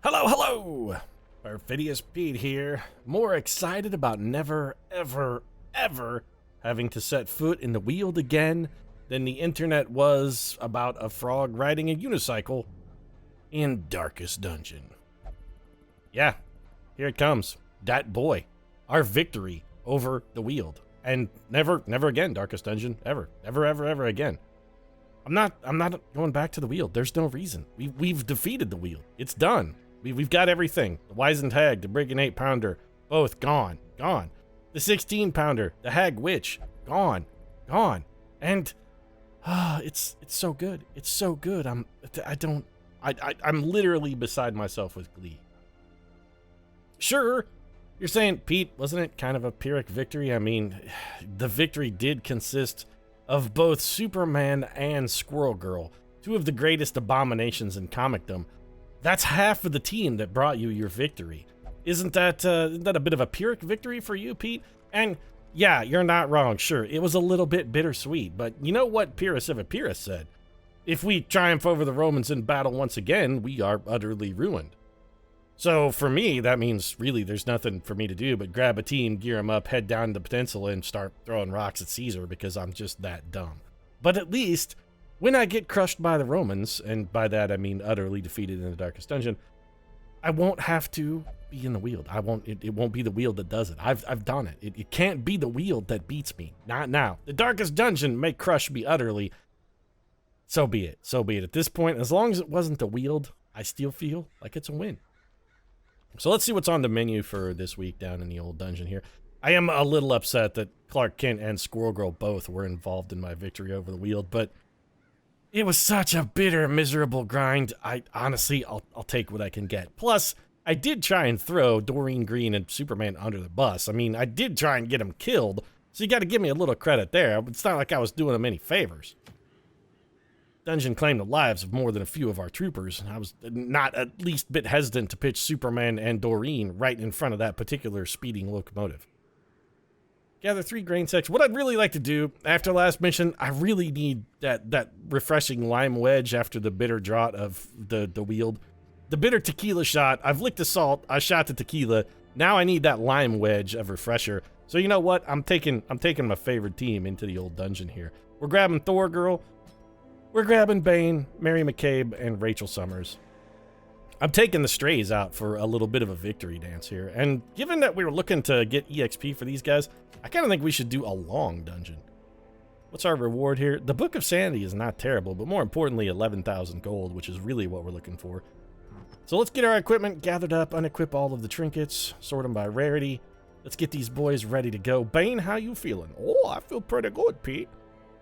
Hello, hello! Perfidious Pete here. More excited about never, ever, ever having to set foot in the Weald again than the internet was about a frog riding a unicycle in Darkest Dungeon. Yeah, here it comes. That boy. Our victory over the Weald. And never again, Darkest Dungeon. Ever again. I'm not going back to the Weald. There's no reason. We've defeated the Weald. It's done. We've got everything. The Wizened Hag, the Brigand 8-pounder, both gone. The 16-pounder, the Hag Witch, gone. And it's so good. It's so good. I'm literally beside myself with glee. Sure, you're saying, Pete, wasn't it kind of a Pyrrhic victory? I mean, the victory did consist of both Superman and Squirrel Girl, two of the greatest abominations in comicdom. That's half of the team that brought you your victory. Isn't that a bit of a Pyrrhic victory for you, Pete? And yeah, you're not wrong, sure, it was a little bit bittersweet, but you know what Pyrrhus of Epirus said? If we triumph over the Romans in battle once again, we are utterly ruined. So for me, that means really there's nothing for me to do but grab a team, gear them up, head down to the peninsula, and start throwing rocks at Caesar because I'm just that dumb. But at least, when I get crushed by the Romans, and by that I mean utterly defeated in the Darkest Dungeon, I won't have to be in the Weald. It won't be the Weald that does it. I've done it. It can't be the Weald that beats me. Not now. The Darkest Dungeon may crush me utterly. So be it. At this point, as long as it wasn't the Weald, I still feel like it's a win. So let's see what's on the menu for this week down in the old dungeon here. I am a little upset that Clark Kent and Squirrel Girl both were involved in my victory over the Weald, but it was such a bitter, miserable grind. Honestly, I'll take what I can get. Plus, I did try and throw Doreen Green and Superman under the bus. I mean, I did try and get them killed, so you got to give me a little credit there. It's not like I was doing them any favors. Dungeon claimed the lives of more than a few of our troopers. I was not at least a bit hesitant to pitch Superman and Doreen right in front of that particular speeding locomotive. Gather 3 grain sacks. What I'd really like to do after last mission, I really need that refreshing lime wedge after the bitter draught of the Weald. The bitter tequila shot. I've licked the salt. I shot the tequila. Now I need that lime wedge of refresher. So you know what? I'm taking my favorite team into the old dungeon here. We're grabbing Thor Girl. We're grabbing Bane, Mary McCabe, and Rachel Summers. I'm taking the Strays out for a little bit of a victory dance here, and given that we were looking to get EXP for these guys, I kind of think we should do a long dungeon. What's our reward here? The Book of Sanity is not terrible, but more importantly, 11,000 gold, which is really what we're looking for. So let's get our equipment gathered up, unequip all of the trinkets, sort them by rarity. Let's get these boys ready to go. Bane, how you feeling? Oh, I feel pretty good, Pete.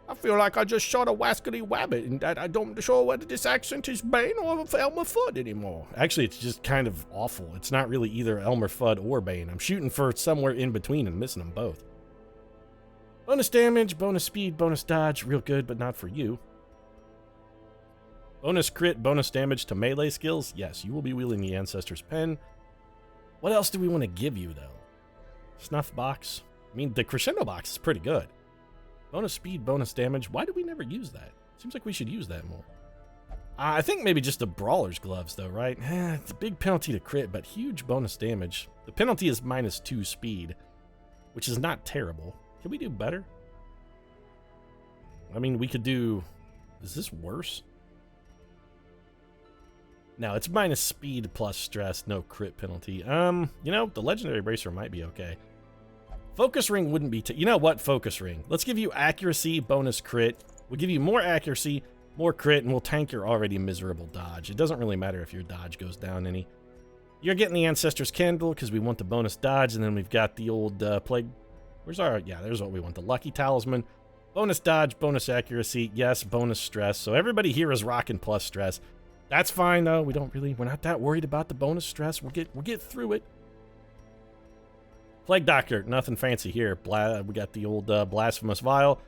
I feel like I just shot a wascally wabbit, and I don't sure whether this accent is Bane or Elmer Fudd anymore. Actually, it's just kind of awful. It's not really either Elmer Fudd or Bane. I'm shooting for somewhere in between and missing them both. Bonus damage, bonus speed, bonus dodge, real good, but not for you. Bonus crit, bonus damage to melee skills. Yes, you will be wielding the Ancestor's Pen. What else do we want to give you, though? Snuff box. I mean, the Crescendo box is pretty good. Bonus speed, bonus damage. Why do we never use that? Seems like we should use that more. I think maybe just the Brawler's Gloves, though, right? It's a big penalty to crit, but huge bonus damage. The penalty is -2 speed, which is not terrible. Can we do better? I mean, we could do... Is this worse? No, it's minus speed plus stress, no crit penalty. You know, the Legendary Bracer might be okay. Focus Ring wouldn't be... You know what? Focus Ring. Let's give you accuracy, bonus crit. We'll give you more accuracy, more crit, and we'll tank your already miserable dodge. It doesn't really matter if your dodge goes down any. You're getting the Ancestor's Candle because we want the bonus dodge, and then we've got the old Plague... Where's our... Yeah, there's what we want. The Lucky Talisman. Bonus dodge, bonus accuracy. Yes, bonus stress. So everybody here is rocking plus stress. That's fine, though. We're not that worried about the bonus stress. We'll get through it. Plague Doctor, nothing fancy here. We got the old Blasphemous Vial.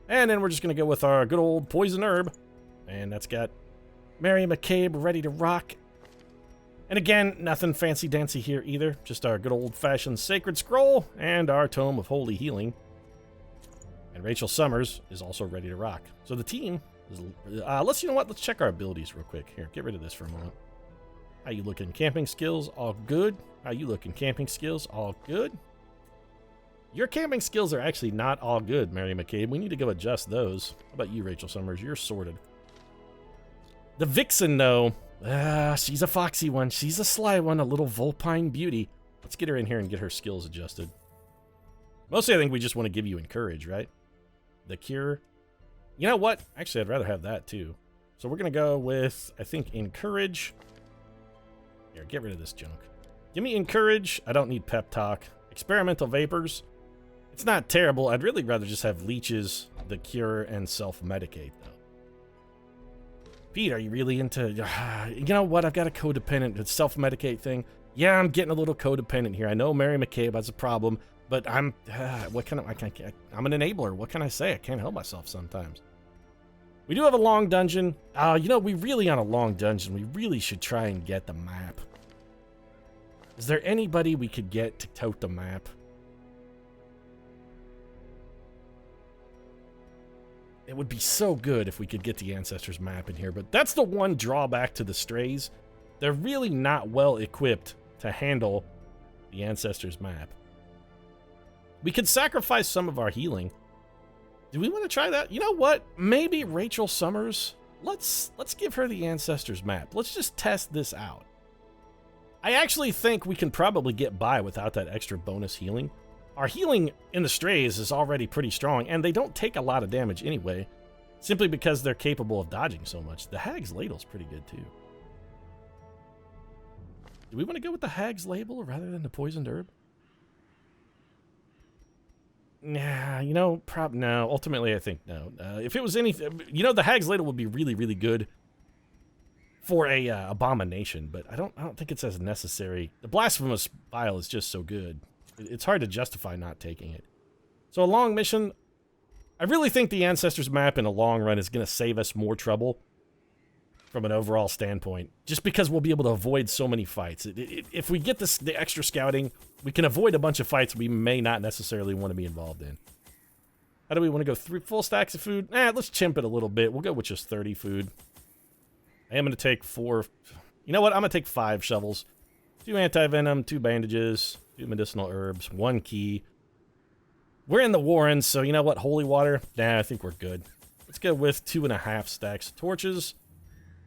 And then we're just going to go with our good old Poison Herb. And that's got Mary McCabe ready to rock. And again, nothing fancy-dancy here either. Just our good old-fashioned Sacred Scroll and our Tome of Holy Healing. And Rachel Summers is also ready to rock. So the team is... you know what? Let's check our abilities real quick. Here, get rid of this for a moment. How you looking? Camping skills, all good. How you looking? Camping skills, all good. Your camping skills are actually not all good, Mary McCabe. We need to go adjust those. How about you, Rachel Summers? You're sorted. The Vixen, though, she's a foxy one. She's a sly one, a little vulpine beauty. Let's get her in here and get her skills adjusted. Mostly, I think we just want to give you encourage, right? The cure. You know what? Actually, I'd rather have that, too. So we're going to go with, I think, encourage. Here, get rid of this junk. Give me encourage. I don't need pep talk. Experimental vapors. It's not terrible. I'd really rather just have leeches, the cure, and self-medicate, though. Pete, are you really into... you know what? I've got a codependent self-medicate thing. Yeah, I'm getting a little codependent here. I know Mary McCabe has a problem, but I'm... what can I'm an enabler. What can I say? I can't help myself sometimes. We do have a long dungeon. You know, we really on a long dungeon. We really should try and get the map. Is there anybody we could get to tote the map? It would be so good if we could get the Ancestors map in here, but that's the one drawback to the Strays. They're really not well equipped to handle the Ancestors map. We could sacrifice some of our healing. Do we want to try that? You know what? Maybe Rachel Summers. Let's give her the Ancestors map. Let's just test this out. I actually think we can probably get by without that extra bonus healing. Our healing in the Strays is already pretty strong, and they don't take a lot of damage anyway, simply because they're capable of dodging so much. The Hag's Ladle's pretty good, too. Do we want to go with the Hag's Label rather than the Poisoned Herb? Nah, you know, no. Ultimately, I think no. If it was anything, you know, the Hag's Ladle would be really, really good for a abomination, but I don't think it's as necessary. The Blasphemous Vial is just so good. It's hard to justify not taking it. So a long mission, I really think the Ancestors map in a long run is going to save us more trouble from an overall standpoint, just because we'll be able to avoid so many fights. If we get the extra scouting, we can avoid a bunch of fights we may not necessarily want to be involved in. How do we want to go? 3 full stacks of food? Let's chimp it a little bit. We'll go with just 30 food. I am going to take 4. You know what? I'm going to take 5 shovels. 2 anti-venom, 2 bandages, 2 medicinal herbs, 1 key. We're in the Warrens, so you know what? Holy water? Nah, I think we're good. Let's go with 2.5 stacks of torches.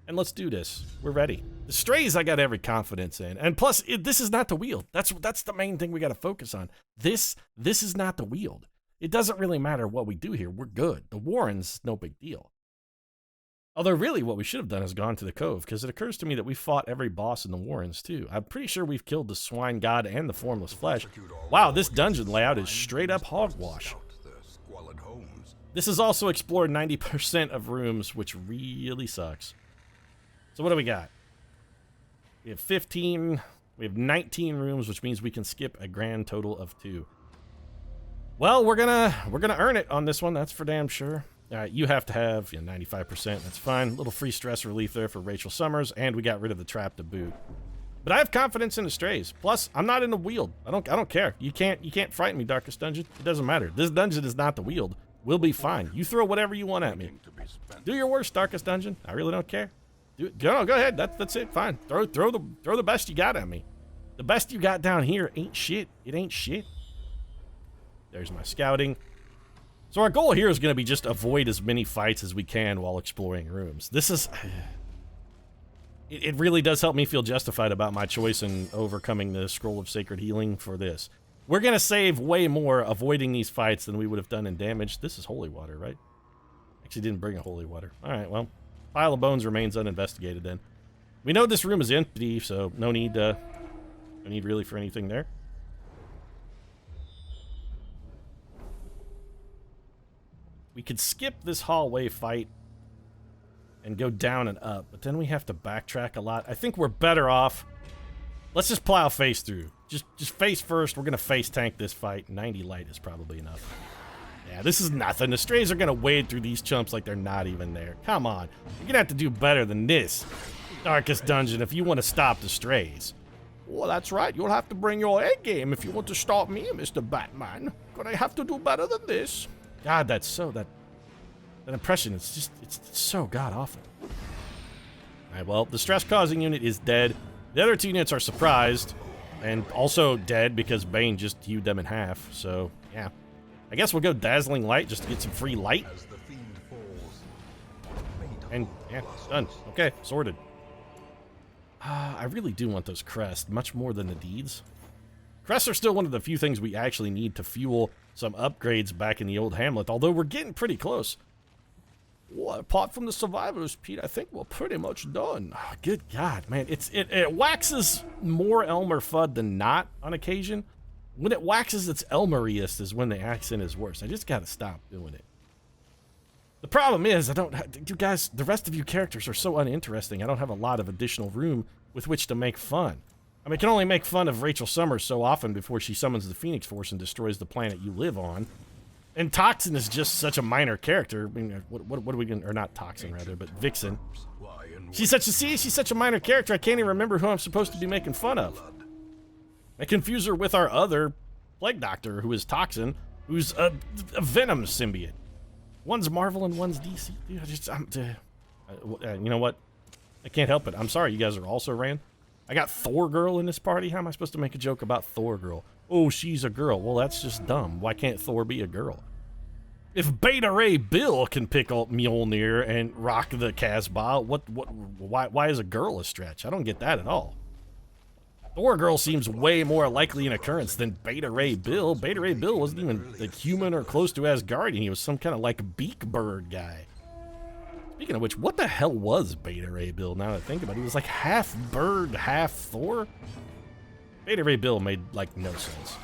And let's do this. We're ready. The Strays, I got every confidence in. And plus, this is not the Weald. That's the main thing we got to focus on. This is not the Weald. It doesn't really matter what we do here. We're good. The Warrens, no big deal. Although, really, what we should have done is gone to the Cove, because it occurs to me that we fought every boss in the Warrens, too. I'm pretty sure we've killed the Swine God and the Formless Flesh. Wow, this dungeon layout is straight-up hogwash. This has also explored 90% of rooms, which really sucks. So what do we got? We have 15. We have 19 rooms, which means we can skip a grand total of 2. Well, we're gonna earn it on this one. That's for damn sure. All right, you have to have 95%. That's fine. A little free stress relief there for Rachel Summers, and we got rid of the trap to boot. But I have confidence in the Strays. Plus, I'm not in the Weald. I don't care. You can't frighten me, Darkest Dungeon. It doesn't matter. This dungeon is not the Weald. We'll be fine. You throw whatever you want at me. Do your worst, Darkest Dungeon. I really don't care. Do it. Go ahead. That's it. Fine. Throw the best you got at me. The best you got down here ain't shit. It ain't shit. There's my scouting. So our goal here is going to be just avoid as many fights as we can while exploring rooms. This is... It really does help me feel justified about my choice in overcoming the Scroll of Sacred Healing for this. We're going to save way more avoiding these fights than we would have done in damage. This is holy water, right? Actually didn't bring a holy water. Alright, well, pile of bones remains uninvestigated then. We know this room is empty, so no need really for anything there. We could skip this hallway fight and go down and up, but then we have to backtrack a lot. I think we're better off. Let's just plow face through. Just face first. We're going to face tank this fight. 90 light is probably enough. Yeah, this is nothing. The Strays are going to wade through these chumps like they're not even there. Come on. You're going to have to do better than this, Darkest Dungeon, if you want to stop the Strays. Well, that's right. You'll have to bring your A game if you want to stop me, Mr. Batman. Gonna have to do better than this. God, that's so... That impression is just... It's so god-awful. Alright, well, the stress-causing unit is dead. The other 2 units are surprised and also dead because Bane just hewed them in half. So, yeah. I guess we'll go Dazzling Light just to get some free light. And, yeah, done. Okay, sorted. I really do want those crests, much more than the deeds. Crests are still one of the few things we actually need to fuel some upgrades back in the old hamlet, although we're getting pretty close. Well, apart from the survivors, Pete, I think we're pretty much done. Oh, good God, man. It waxes more Elmer Fudd than not on occasion. When it waxes its Elmeriest is when the accent is worse. I just gotta stop doing it. The problem is, you guys, the rest of you characters are so uninteresting, I don't have a lot of additional room with which to make fun. I mean, I can only make fun of Rachel Summers so often before she summons the Phoenix Force and destroys the planet you live on. And Toxin is just such a minor character. I mean, what are we gonna, or not Toxin rather, but Vixen. She's such a minor character, I can't even remember who I'm supposed to be making fun of. I confuse her with our other Plague Doctor, who is Toxin, who's a Venom symbiote. One's Marvel and one's DC. Dude, you know what? I can't help it. I'm sorry you guys are also ran. I got Thor Girl in this party. How am I supposed to make a joke about Thor Girl? Oh, she's a girl. Well, that's just dumb. Why can't Thor be a girl? If Beta Ray Bill can pick up Mjolnir and rock the Casbah, why is a girl a stretch? I don't get that at all. Thor Girl seems way more likely an occurrence than Beta Ray Bill. Beta Ray Bill wasn't even like human or close to Asgardian. He was some kind of like beak bird guy. Speaking of which, what the hell was Beta Ray Bill now that I think about it? He was like half bird, half Thor? Beta Ray Bill made like no sense.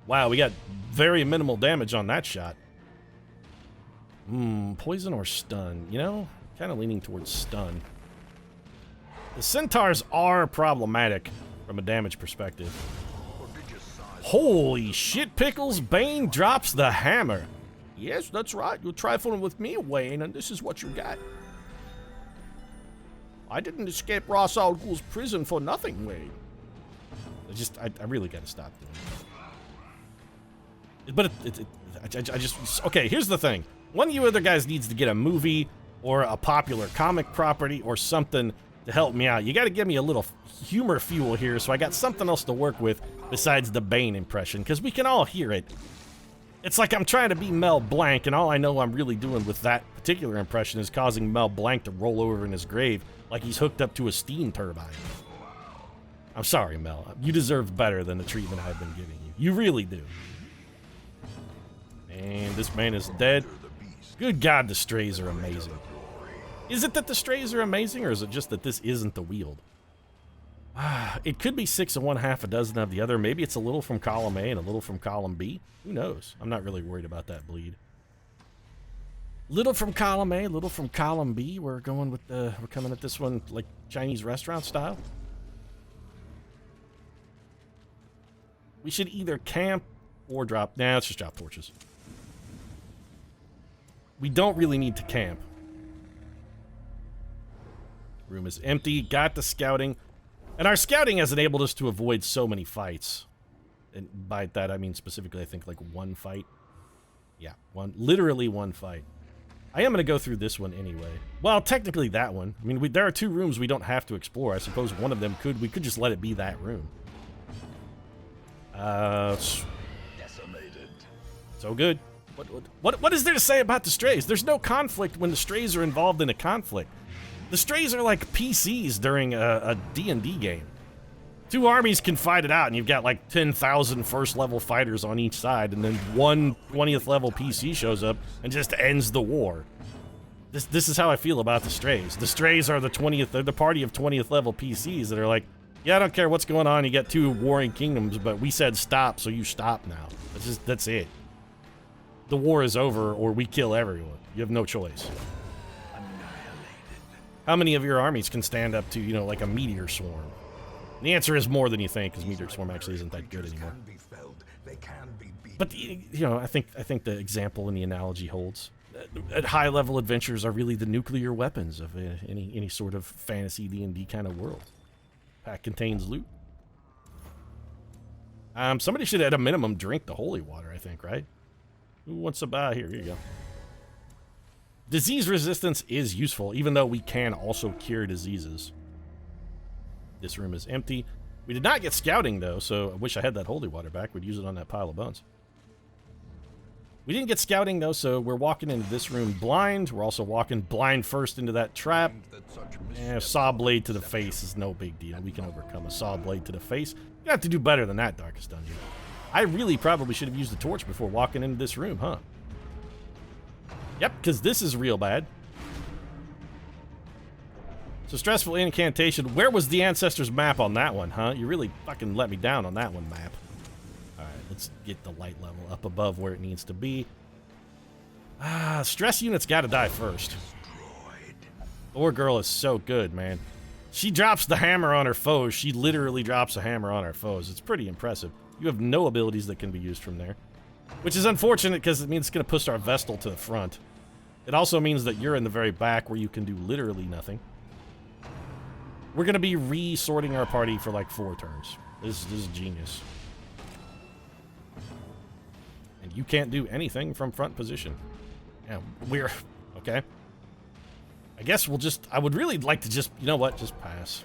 Wow, we got very minimal damage on that shot. Poison or stun? You know, kind of leaning towards stun. The centaurs are problematic from a damage perspective. Holy shit pickles, Bane drops the hammer. Yes, that's right. You're trifling with me, Wayne, and this is what you got. I didn't escape Ra's al Ghul's prison for nothing, Wayne. I really gotta stop doing it. But I just, okay, here's the thing. One of you other guys needs to get a movie or a popular comic property or something to help me out. You gotta give me a little humor fuel here so I got something else to work with besides the Bane impression, because we can all hear it. It's like I'm trying to be Mel Blanc, and all I know I'm really doing with that particular impression is causing Mel Blanc to roll over in his grave like he's hooked up to a steam turbine. I'm sorry, Mel. You deserve better than the treatment I've been giving you. You really do. And this man is dead. Good God, the strays are amazing. Is it that the strays are amazing, or is it just that this isn't the Weald? It could be 6 of one, half a dozen of the other. Maybe it's a little from column A and a little from column B. Who knows? I'm not really worried about that bleed. Little from column A, little from column B. We're going with we're coming at this one like Chinese restaurant style. We should either camp or drop. Nah, let's just drop torches. We don't really need to camp. Room is empty. Got the scouting. And our scouting has enabled us to avoid so many fights. And by that, I mean specifically, I think, like one fight. Yeah, literally one fight. I am going to go through this one anyway. Well, technically that one. I mean, there are 2 rooms we don't have to explore. I suppose one of them we could just let it be that room. Decimated. So good. What is there to say about the strays? There's no conflict when the strays are involved in a conflict. The strays are like PCs during a D&D game. 2 armies can fight it out, and you've got like 10,000 first-level fighters on each side, and then one 20th level PC shows up and just ends the war. This is how I feel about the strays. The strays are they're the party of 20th level PCs that are like, yeah, I don't care what's going on. You got 2 warring kingdoms, but we said stop, so you stop now. That's it. The war is over, or we kill everyone. You have no choice. How many of your armies can stand up to, you know, like a meteor swarm? The answer is more than you think, because meteor swarm actually isn't that good anymore. But, you know, I think the example and the analogy holds. At high-level adventures are really the nuclear weapons of any sort of fantasy D&D kind of world. Pack contains loot. Somebody should, at a minimum, drink the holy water, I think, right? Who wants to buy? Here you go. Disease resistance is useful, even though we can also cure diseases. This room is empty. We did not get scouting, though, so I wish I had that holy water back. We'd use it on that pile of bones. We didn't get scouting, though, so we're walking into this room blind. We're also walking blind first into that trap. Saw blade to the face is no big deal. We can overcome a saw blade to the face. You have to do better than that, Darkest Dungeon. I really probably should have used the torch before walking into this room, huh? Yep, because this is real bad. So stressful incantation. Where was the Ancestors map on that one, huh? You really fucking let me down on that one, map. Alright, let's get the light level up above where it needs to be. Stress units gotta die first. Thor girl is so good, man. She drops the hammer on her foes. She literally drops a hammer on her foes. It's pretty impressive. You have no abilities that can be used from there. Which is unfortunate because it means it's going to push our Vestal to the front. It also means that you're in the very back where you can do literally nothing. We're going to be re-sorting our party for like 4 turns. This is genius. And you can't do anything from front position. Yeah, we're... Okay. I guess we'll just... I would really like to just... You know what? Just pass.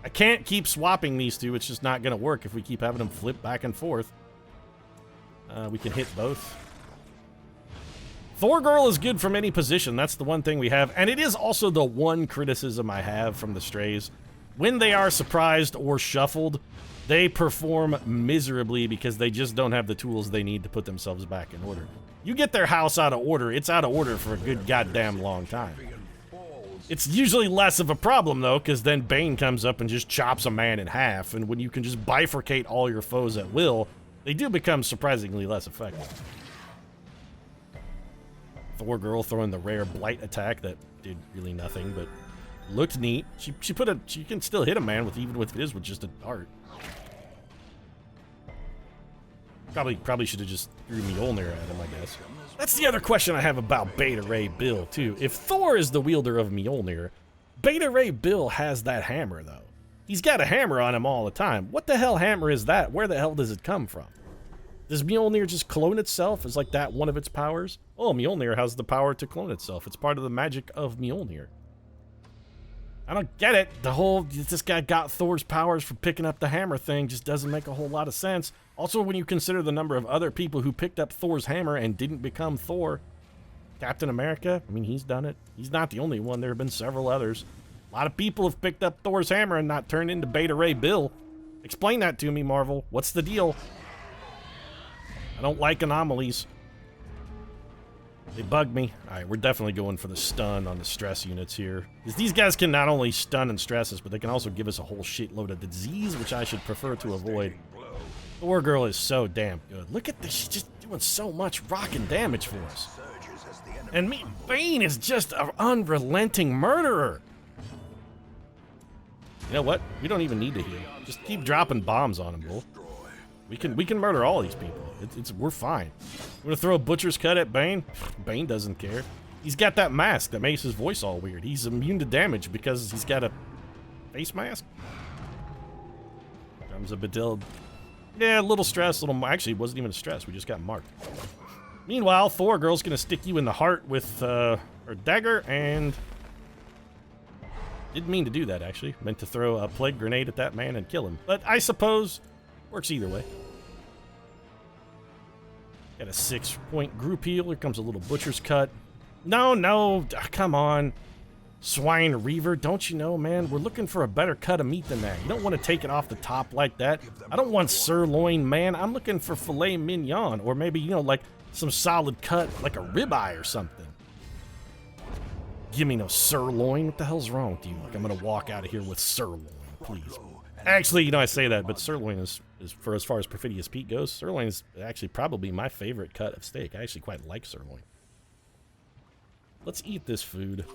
I can't keep swapping these two. It's just not going to work if we keep having them flip back and forth. We can hit both. Thor Girl is good from any position. That's the one thing we have. And it is also the one criticism I have from the Strays. When they are surprised or shuffled, they perform miserably because they just don't have the tools they need to put themselves back in order. You get their house out of order, it's out of order for a good goddamn long time. It's usually less of a problem, though, because then Bane comes up and just chops a man in half, and when you can just bifurcate all your foes at will, they do become surprisingly less effective. Thor Girl throwing the rare Blight attack that did really nothing, but looked neat. She can still hit a man even with just a dart. Probably should have just threw Mjolnir at him, I guess. That's the other question I have about Beta Ray Bill, too. If Thor is the wielder of Mjolnir, Beta Ray Bill has that hammer, though. He's got a hammer on him all the time. What the hell hammer is that? Where the hell does it come from? Does Mjolnir just clone itself? Is like that one of its powers? Oh, Mjolnir has the power to clone itself. It's part of the magic of Mjolnir. I don't get it. This guy got Thor's powers for picking up the hammer thing just doesn't make a whole lot of sense. Also, when you consider the number of other people who picked up Thor's hammer and didn't become Thor. Captain America, I mean, he's done it. He's not the only one. There have been several others. A lot of people have picked up Thor's hammer and not turned into Beta Ray Bill. Explain that to me, Marvel. What's the deal? I don't like anomalies. They bug me. Alright, we're definitely going for the stun on the stress units here. Because these guys can not only stun and stress us, but they can also give us a whole shitload of disease, which I should prefer to avoid. Thor Girl is so damn good. Look at this. She's just doing so much rockin' damage for us. And Bane is just an unrelenting murderer. You know what? We don't even need to heal. Just keep dropping bombs on him, bull. We can murder all these people. We're fine. We're gonna throw a butcher's cut at Bane. Bane doesn't care. He's got that mask that makes his voice all weird. He's immune to damage because he's got a face mask. Comes a bedilled. Yeah, a little stress. Actually, it wasn't even a stress. We just got marked. Meanwhile, Thor Girl's gonna stick you in the heart with her dagger, and didn't mean to do that. Actually, meant to throw a plague grenade at that man and kill him. But I suppose works either way. Got a 6-point group heal. Here comes a little butcher's cut. No, come on. Swine Reaver, don't you know, man? We're looking for a better cut of meat than that. You don't want to take it off the top like that. I don't want sirloin, man. I'm looking for filet mignon, or maybe, you know, like some solid cut, like a ribeye or something. Give me no sirloin. What the hell's wrong with you? Like, I'm gonna walk out of here with sirloin, please. Actually, you know, I say that, but sirloin is for as far as Perfidious Pete goes, sirloin is actually probably my favorite cut of steak. I actually quite like sirloin. Let's eat this food.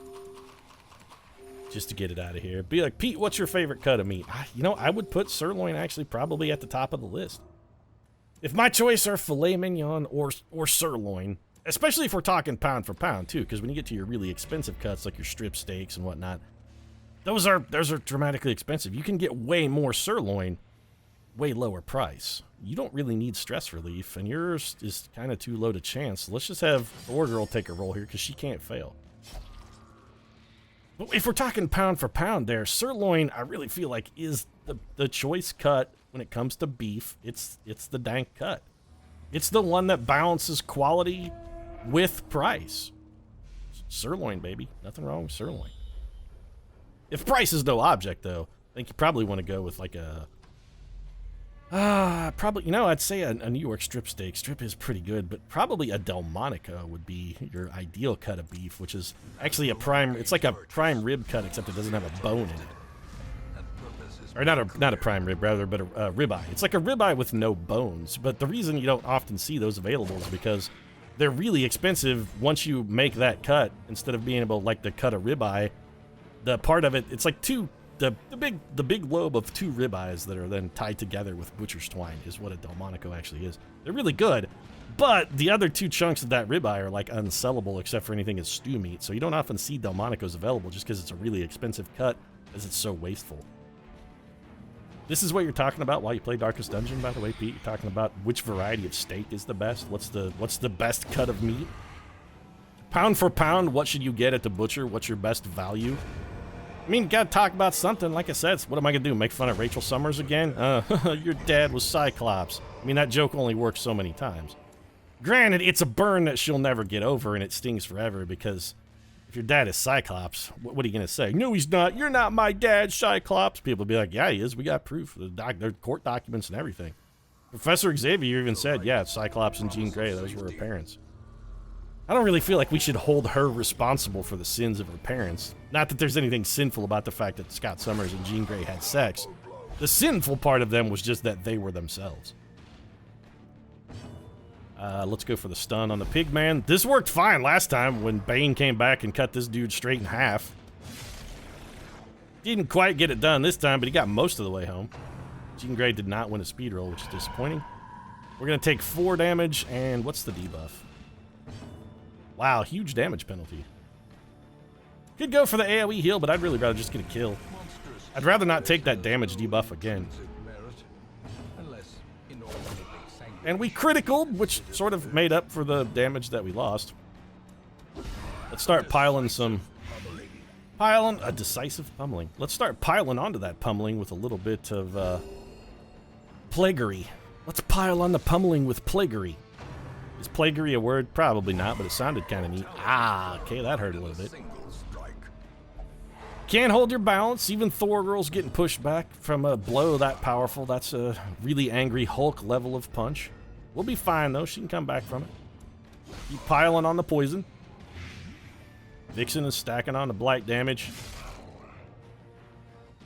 Just to get it out of here. Be like, Pete, what's your favorite cut of meat? You know, I would put sirloin actually probably at the top of the list. If my choice are filet mignon or sirloin, especially if we're talking pound for pound too, because when you get to your really expensive cuts like your strip steaks and whatnot, those are dramatically expensive. You can get way more sirloin, way lower price. You don't really need stress relief, and yours is kind of too low to chance. So let's just have Thor Girl take a roll here because she can't fail. But if we're talking pound for pound there, sirloin, I really feel like is the choice cut when it comes to beef. It's the dank cut. It's the one that balances quality with price. Sirloin, baby. Nothing wrong with sirloin. If price is no object, though, I think you probably want to go with like a... probably, you know, I'd say a New York strip steak. Strip is pretty good, but probably a Delmonico would be your ideal cut of beef, which is actually a prime... It's like a prime rib cut, except it doesn't have a bone in it. Or not a prime rib, rather, but a ribeye. It's like a ribeye with no bones, but the reason you don't often see those available is because they're really expensive once you make that cut. Instead of being able, like, to cut a ribeye, the part of it, it's like the big lobe of two ribeyes that are then tied together with butcher's twine is what a Delmonico actually is. They're really good, but the other two chunks of that ribeye are like unsellable except for anything as stew meat, so you don't often see Delmonicos available just because it's a really expensive cut, as it's so wasteful. This is what you're talking about while you play Darkest Dungeon, by the way, Pete. You're talking about which variety of steak is the best. What's the best cut of meat? Pound for pound, what should you get at the butcher? What's your best value? I mean, gotta talk about something. Like I said, what am I gonna do? Make fun of Rachel Summers again? Your dad was Cyclops. I mean, that joke only works so many times. Granted, it's a burn that she'll never get over, and it stings forever, because if your dad is Cyclops, what are you gonna say? No, he's not. You're not my dad, Cyclops. People will be like, yeah, he is. We got proof. There's court documents and everything. Professor Xavier even said, yeah, Cyclops and Jean Grey, those were her parents. I don't really feel like we should hold her responsible for the sins of her parents. Not that there's anything sinful about the fact that Scott Summers and Jean Grey had sex. The sinful part of them was just that they were themselves. Let's go for the stun on the pigman. This worked fine last time when Bane came back and cut this dude straight in half. Didn't quite get it done this time, but he got most of the way home. Jean Grey did not win a speed roll, which is disappointing. We're going to take 4 damage, and what's the debuff? Wow, huge damage penalty. Could go for the AoE heal, but I'd really rather just get a kill. I'd rather not take that damage debuff again. And we criticaled, which sort of made up for the damage that we lost. Let's start piling a decisive pummeling. Let's start piling onto that pummeling with a little bit of plaguery. Let's pile on the pummeling with plaguery. Is plaguery a word? Probably not, but it sounded kind of neat. Ah, okay, that hurt a little bit. Can't hold your balance. Even Thor girl's getting pushed back from a blow that powerful. That's a really angry Hulk level of punch. We'll be fine, though. She can come back from it. Keep piling on the poison. Vixen is stacking on the blight damage.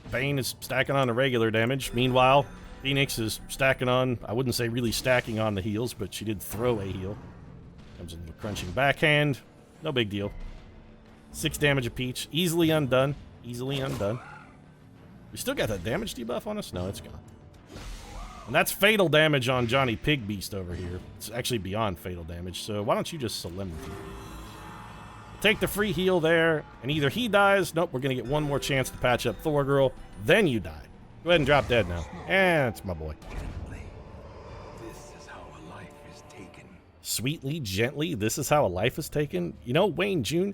Bane is stacking on the regular damage. Meanwhile, Phoenix is stacking on, I wouldn't say really stacking on the heals, but she did throw a heal. Comes in with a crunching backhand. No big deal. 6 damage apiece. Easily undone. Easily undone. We still got that damage debuff on us? No, it's gone. And that's fatal damage on Johnny Pigbeast over here. It's actually beyond fatal damage, so why don't you just Solemnity? Take the free heal there, and either he dies, nope, we're going to get one more chance to patch up Thor Girl, then you die. Go ahead and drop dead now. And it's my boy. This is how a life is taken. Sweetly, gently, this is how a life is taken. You know, Wayne June,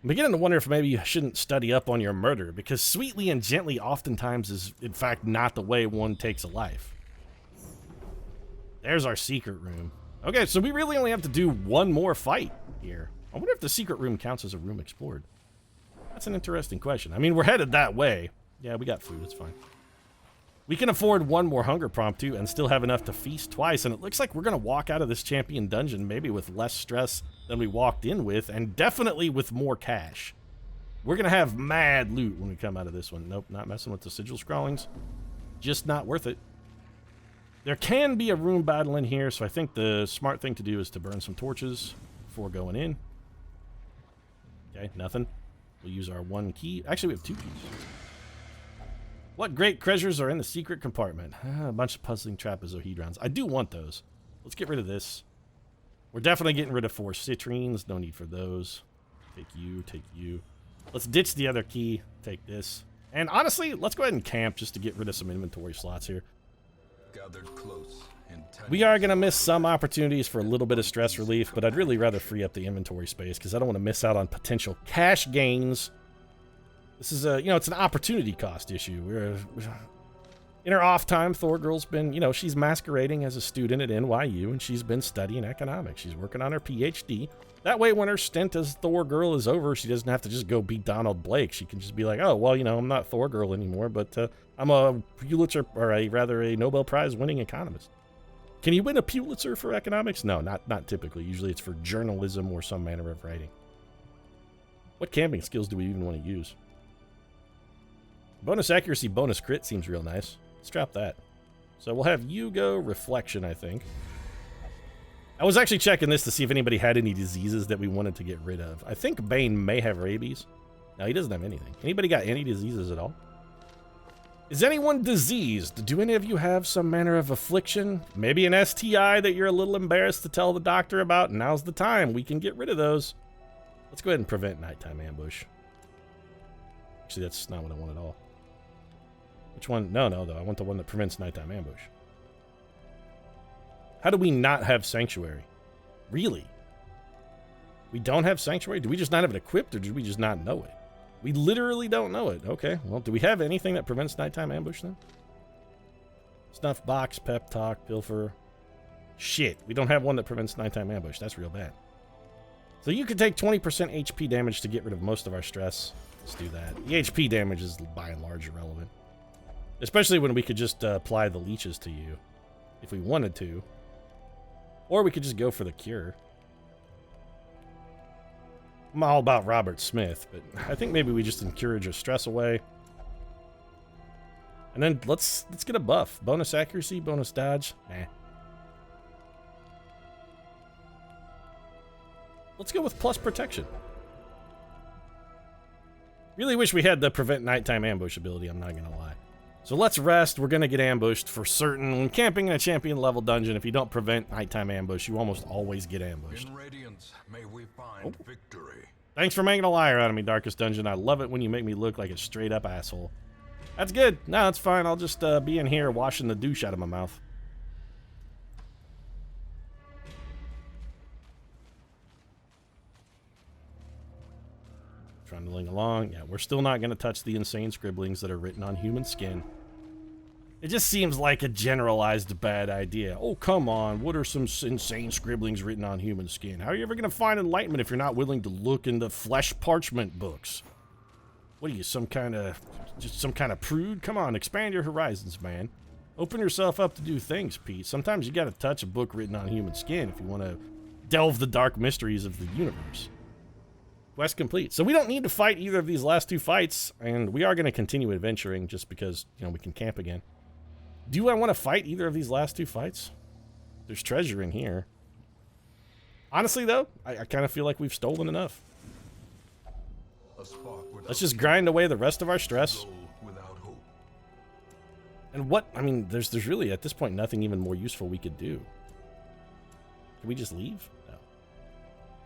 I'm beginning to wonder if maybe you shouldn't study up on your murder, because sweetly and gently oftentimes is, in fact, not the way one takes a life. There's our secret room. Okay, so we really only have to do one more fight here. I wonder if the secret room counts as a room explored. That's an interesting question. I mean, we're headed that way. Yeah, we got food. It's fine. We can afford one more hunger prompt, too, and still have enough to feast twice, and it looks like we're going to walk out of this champion dungeon maybe with less stress than we walked in with, and definitely with more cash. We're going to have mad loot when we come out of this one. Nope, not messing with the sigil scrawlings. Just not worth it. There can be a room battle in here, so I think the smart thing to do is to burn some torches before going in. Okay, nothing. We'll use our 1 key. Actually, we have 2 keys. What great treasures are in the secret compartment? A bunch of puzzling trapezohedrons. I do want those. Let's get rid of this. We're definitely getting rid of 4 citrines. No need for those. Take you, take you. Let's ditch the other key. Take this. And honestly, let's go ahead and camp just to get rid of some inventory slots here. Gathered close and tight. We are going to miss some opportunities for a little bit of stress relief, but I'd really rather free up the inventory space because I don't want to miss out on potential cash gains This is a, it's an opportunity cost issue. In her off time, Thor Girl's been, she's masquerading as a student at NYU, and she's been studying economics. She's working on her PhD. That way, when her stint as Thor Girl is over, she doesn't have to just go be Donald Blake. She can just be like, oh, well, I'm not Thor Girl anymore, but I'm a Pulitzer, or a Nobel Prize winning economist. Can you win a Pulitzer for economics? No, not typically. Usually it's for journalism or some manner of writing. What camping skills do we even want to use? Bonus accuracy, bonus crit seems real nice. Let's drop that. So we'll have you go reflection, I think. I was actually checking this to see if anybody had any diseases that we wanted to get rid of. I think Bane may have rabies. No, he doesn't have anything. Anybody got any diseases at all? Is anyone diseased? Do any of you have some manner of affliction? Maybe an STI that you're a little embarrassed to tell the doctor about? Now's the time. We can get rid of those. Let's go ahead and prevent nighttime ambush. Actually, that's not what I want at all. Which one? No, though. I want the one that prevents nighttime ambush. How do we not have Sanctuary? Really? We don't have Sanctuary? Do we just not have it equipped, or do we just not know it? We literally don't know it. Okay, well, do we have anything that prevents nighttime ambush then? Snuff box, pep talk, pilfer. Shit, we don't have one that prevents nighttime ambush. That's real bad. So you could take 20% HP damage to get rid of most of our stress. Let's do that. The HP damage is by and large irrelevant. Especially when we could just apply the leeches to you. If we wanted to. Or we could just go for the cure. I'm all about Robert Smith, but I think maybe we just encourage our stress away. And then let's get a buff. Bonus accuracy, bonus dodge. Nah. Let's go with plus protection. Really wish we had the prevent nighttime ambush ability, I'm not gonna lie. So let's rest. We're gonna get ambushed for certain. When camping in a champion level dungeon, if you don't prevent nighttime ambush, you almost always get ambushed. In Radiance, may we find victory. Thanks for making a liar out of me, Darkest Dungeon. I love it when you make me look like a straight up asshole. That's good. No, that's fine. I'll just be in here washing the douche out of my mouth. Trundling along. Yeah, we're still not going to touch the insane scribblings that are written on human skin. It just seems like a generalized bad idea. Oh, come on. What are some insane scribblings written on human skin? How are you ever going to find enlightenment if you're not willing to look into flesh parchment books? What are you, some kind of prude? Come on, expand your horizons, man. Open yourself up to do things, Pete. Sometimes you got to touch a book written on human skin if you want to delve the dark mysteries of the universe. Quest complete. So we don't need to fight either of these last two fights, and we are going to continue adventuring just because, we can camp again. Do I want to fight either of these last two fights? There's treasure in here. Honestly, though, I kind of feel like we've stolen enough. Let's just grind away the rest of our stress. And there's really, at this point, nothing even more useful we could do. Can we just leave? No.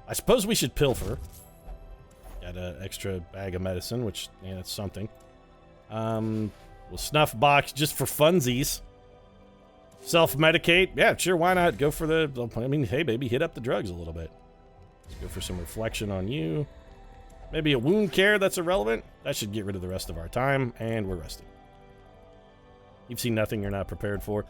I suppose we should pilfer. Got an extra bag of medicine, which, that's something. We'll snuff box just for funsies. Self-medicate. Yeah, sure, why not? Go for hey, baby, hit up the drugs a little bit. Let's go for some reflection on you. Maybe a wound care that's irrelevant. That should get rid of the rest of our time, and we're resting. You've seen nothing you're not prepared for.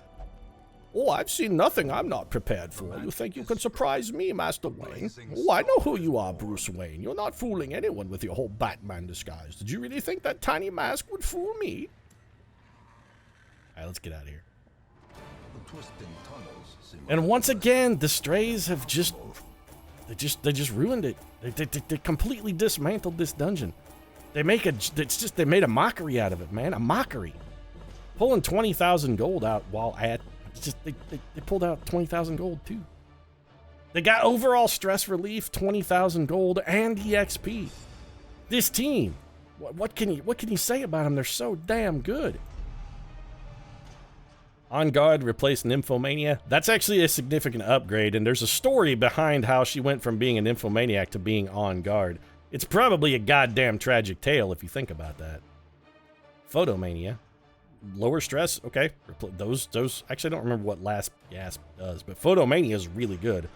Oh, I've seen nothing I'm not prepared for. You think you can surprise me, Master Wayne? Oh, I know who you are, Bruce Wayne. You're not fooling anyone with your whole Batman disguise. Did you really think that tiny mask would fool me? Alright, let's get out of here. And once again, the strays have just ruined it. They completely dismantled this dungeon. They made a mockery out of it, man. A mockery. Pulling 20,000 gold out while at they pulled out 20,000 gold too. They got overall stress relief, 20,000 gold, and EXP. This team, what can you say about them? They're so damn good. On Guard replaced Nymphomania. That's actually a significant upgrade, and there's a story behind how she went from being a nymphomaniac to being On Guard. It's probably a goddamn tragic tale if you think about that. Photomania. Lower stress, okay. Those actually I don't remember what Last Gasp does, but Photomania is really good.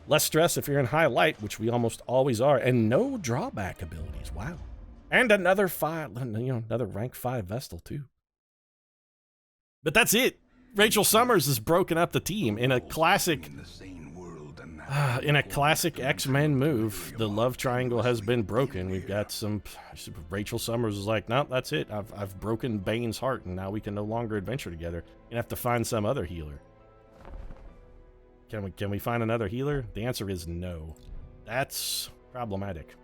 Less stress if you're in high light, which we almost always are, and no drawback abilities. Wow. And another another rank 5 Vestal, too. But that's it. Rachel Summers has broken up the team in a classic X-Men move. The love triangle has been broken. We've got some Rachel Summers is like, no, that's it. I've broken Bane's heart, and now we can no longer adventure together. You have to find some other healer. Can we find another healer? The answer is no. That's problematic.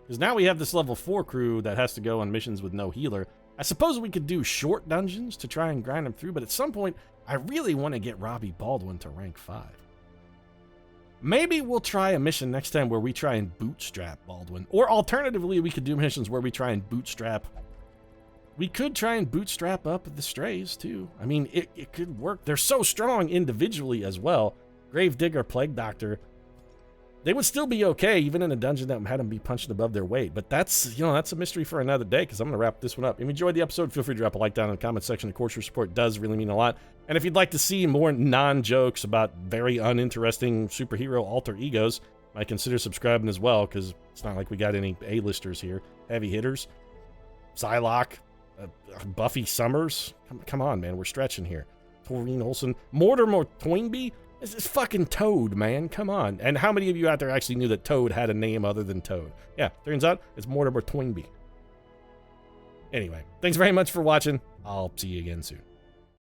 Because now we have this level 4 crew that has to go on missions with no healer. I suppose we could do short dungeons to try and grind them through, but at some point, I really want to get Robbie Baldwin to rank 5. Maybe we'll try a mission next time where we try and bootstrap Baldwin. Or alternatively, we could do missions where we try and bootstrap... We could try and bootstrap up the Strays, too. I mean, it could work. They're so strong individually as well. Gravedigger, Plague Doctor... They would still be okay, even in a dungeon that had them be punched above their weight. But that's, that's a mystery for another day, because I'm going to wrap this one up. If you enjoyed the episode, feel free to drop a like down in the comment section. Of course, your support does really mean a lot. And if you'd like to see more non-jokes about very uninteresting superhero alter egos, I consider subscribing as well, because it's not like we got any A-listers here. Heavy hitters. Psylocke. Buffy Summers. Come on, man. We're stretching here. Taurine Olsen. Mortimer Toynbee. This is fucking Toad, man. Come on. And how many of you out there actually knew that Toad had a name other than Toad? Yeah, turns out it's Mortimer Toynbee. Anyway, thanks very much for watching. I'll see you again soon.